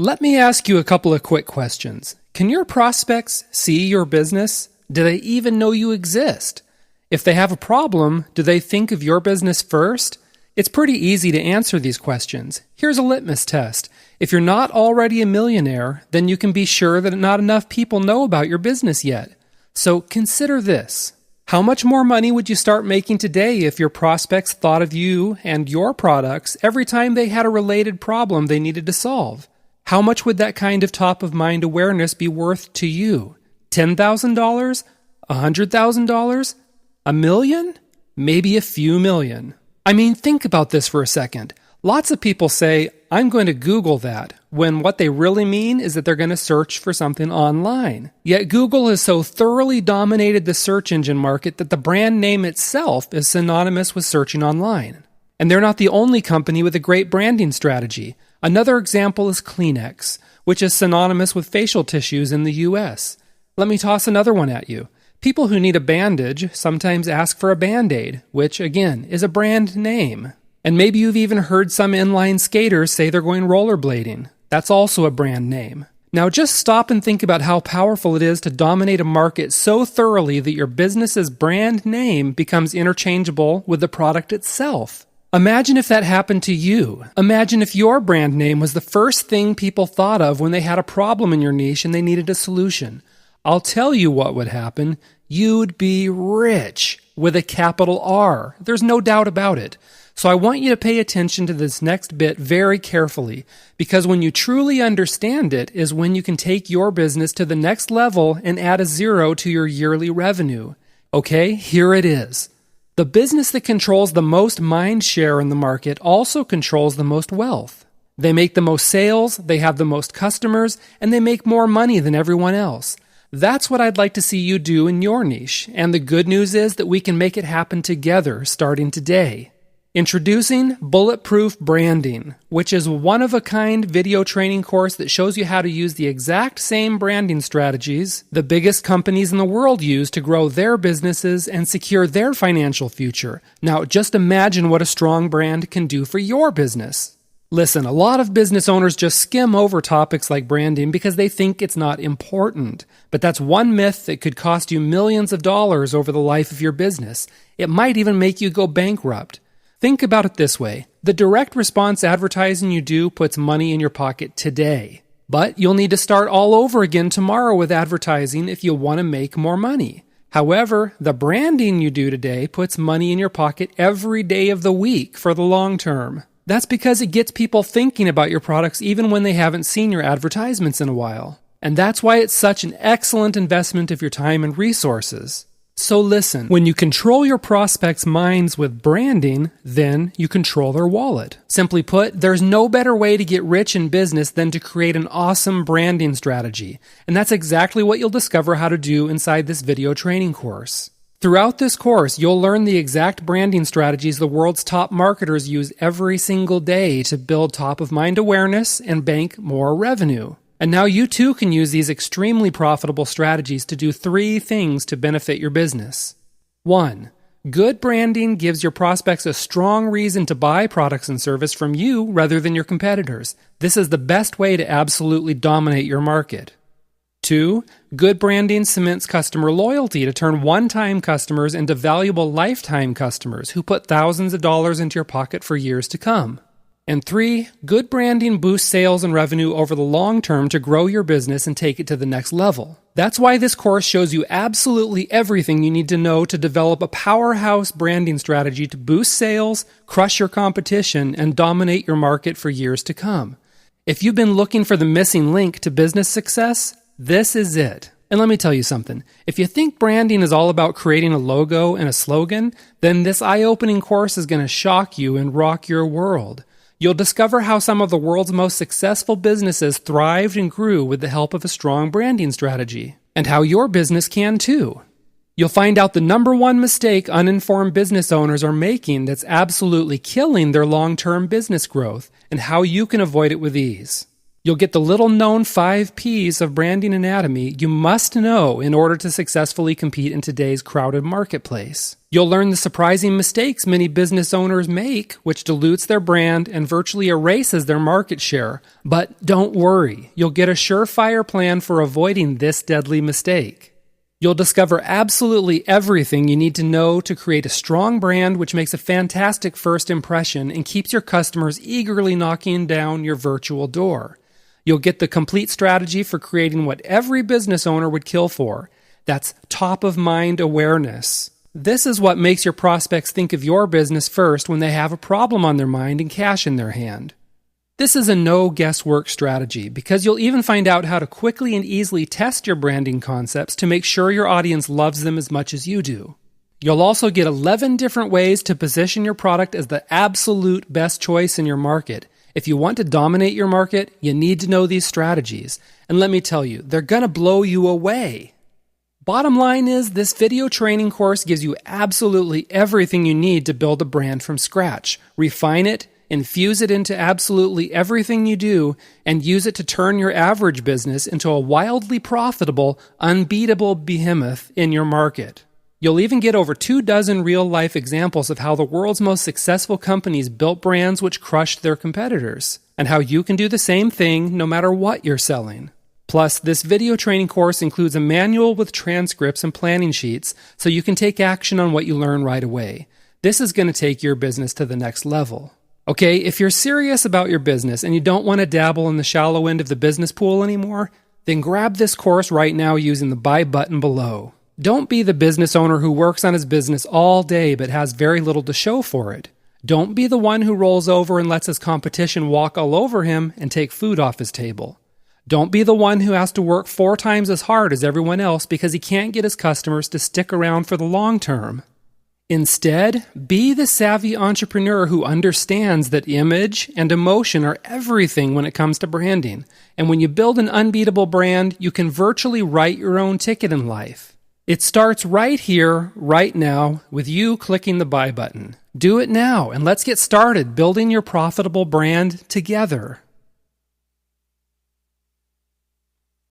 Let me ask you a couple of quick questions. Can your prospects see your business? Do they even know you exist? If they have a problem, do they think of your business first? It's pretty easy to answer these questions. Here's a litmus test. If you're not already a millionaire, then you can be sure that not enough people know about your business yet. So consider this. How much more money would you start making today if your prospects thought of you and your products every time they had a related problem they needed to solve? How much would that kind of top-of-mind awareness be worth to you? $10,000? $100,000? $1 million? Maybe a few million. I mean, think about this for a second. Lots of people say, I'm going to Google that, when what they really mean is that they're going to search for something online. Yet Google has so thoroughly dominated the search engine market that the brand name itself is synonymous with searching online. And they're not the only company with a great branding strategy. Another example is Kleenex, which is synonymous with facial tissues in the US. Let me toss another one at you. People who need a bandage sometimes ask for a Band-Aid, which, again, is a brand name. And maybe you've even heard some inline skaters say they're going rollerblading. That's also a brand name. Now just stop and think about how powerful it is to dominate a market so thoroughly that your business's brand name becomes interchangeable with the product itself. Imagine if that happened to you. Imagine if your brand name was the first thing people thought of when they had a problem in your niche and they needed a solution. I'll tell you what would happen. You'd be rich with a capital R. There's no doubt about it. So I want you to pay attention to this next bit very carefully, because when you truly understand it is when you can take your business to the next level and add a zero to your yearly revenue. Okay, here it is. The business that controls the most mind share in the market also controls the most wealth. They make the most sales, they have the most customers, and they make more money than everyone else. That's what I'd like to see you do in your niche, and the good news is that we can make it happen together starting today. Introducing Bulletproof Branding, which is a one-of-a-kind video training course that shows you how to use the exact same branding strategies the biggest companies in the world use to grow their businesses and secure their financial future. Now, just imagine what a strong brand can do for your business. Listen, a lot of business owners just skim over topics like branding because they think it's not important. But that's one myth that could cost you millions of dollars over the life of your business. It might even make you go bankrupt. Think about it this way. The direct response advertising you do puts money in your pocket today. But you'll need to start all over again tomorrow with advertising if you want to make more money. However, the branding you do today puts money in your pocket every day of the week for the long term. That's because it gets people thinking about your products even when they haven't seen your advertisements in a while. And that's why it's such an excellent investment of your time and resources. So listen, when you control your prospects' minds with branding, then you control their wallet. Simply put, there's no better way to get rich in business than to create an awesome branding strategy. And that's exactly what you'll discover how to do inside this video training course. Throughout this course, you'll learn the exact branding strategies the world's top marketers use every single day to build top-of-mind awareness and bank more revenue. And now you too can use these extremely profitable strategies to do 3 things to benefit your business. 1. Good branding gives your prospects a strong reason to buy products and service from you rather than your competitors. This is the best way to absolutely dominate your market. 2. Good branding cements customer loyalty to turn one-time customers into valuable lifetime customers who put thousands of dollars into your pocket for years to come. And 3, good branding boosts sales and revenue over the long term to grow your business and take it to the next level. That's why this course shows you absolutely everything you need to know to develop a powerhouse branding strategy to boost sales, crush your competition, and dominate your market for years to come. If you've been looking for the missing link to business success, this is it. And let me tell you something. If you think branding is all about creating a logo and a slogan, then this eye-opening course is going to shock you and rock your world. You'll discover how some of the world's most successful businesses thrived and grew with the help of a strong branding strategy, and how your business can too. You'll find out the number one mistake uninformed business owners are making that's absolutely killing their long-term business growth, and how you can avoid it with ease. You'll get the little-known 5 Ps of branding anatomy you must know in order to successfully compete in today's crowded marketplace. You'll learn the surprising mistakes many business owners make, which dilutes their brand and virtually erases their market share. But don't worry, you'll get a surefire plan for avoiding this deadly mistake. You'll discover absolutely everything you need to know to create a strong brand which makes a fantastic first impression and keeps your customers eagerly knocking down your virtual door. You'll get the complete strategy for creating what every business owner would kill for. That's top-of-mind awareness. This is what makes your prospects think of your business first when they have a problem on their mind and cash in their hand. This is a no-guesswork strategy because you'll even find out how to quickly and easily test your branding concepts to make sure your audience loves them as much as you do. You'll also get 11 different ways to position your product as the absolute best choice in your market. If you want to dominate your market, you need to know these strategies. And let me tell you, they're going to blow you away. Bottom line is, this video training course gives you absolutely everything you need to build a brand from scratch. Refine it, infuse it into absolutely everything you do, and use it to turn your average business into a wildly profitable, unbeatable behemoth in your market. You'll even get over 24 real-life examples of how the world's most successful companies built brands which crushed their competitors, and how you can do the same thing no matter what you're selling. Plus, this video training course includes a manual with transcripts and planning sheets so you can take action on what you learn right away. This is going to take your business to the next level. Okay, if you're serious about your business and you don't want to dabble in the shallow end of the business pool anymore, then grab this course right now using the buy button below. Don't be the business owner who works on his business all day but has very little to show for it. Don't be the one who rolls over and lets his competition walk all over him and take food off his table. Don't be the one who has to work 4 times as hard as everyone else because he can't get his customers to stick around for the long term. Instead, be the savvy entrepreneur who understands that image and emotion are everything when it comes to branding. And when you build an unbeatable brand, you can virtually write your own ticket in life. It starts right here, right now, with you clicking the buy button. Do it now, and let's get started building your profitable brand together.